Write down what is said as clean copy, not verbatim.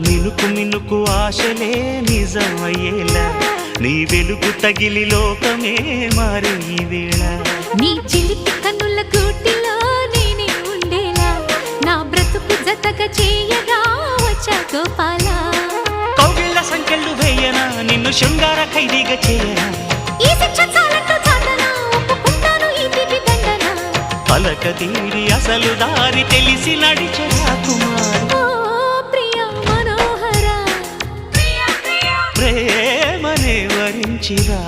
మినుకు మినుకు ఆశలే నిజమయ్యేలా నీ వెలుగు తగిలి లోకమే మారే ఈ వేళ నీ చిలిపి కన్నుల కూటిలో నేనే ఉండేలా నా బ్రతుకు జతక చేయగా వచ్చా గోపాల కౌగిళ్ళ సంఖ్యలు వేయనా నిన్ను శృంగార ఖైదీగా చేయనా ఈ శిక్ష చాలంటూ చాటనా ఒప్పుకుంటాను ఈ తిటి దండన పలక తీరి అసలు దారి తెలిసి నడిచరా కుమార్ ఓ ప్రియ మనోహర ప్రేమనే వరించిరా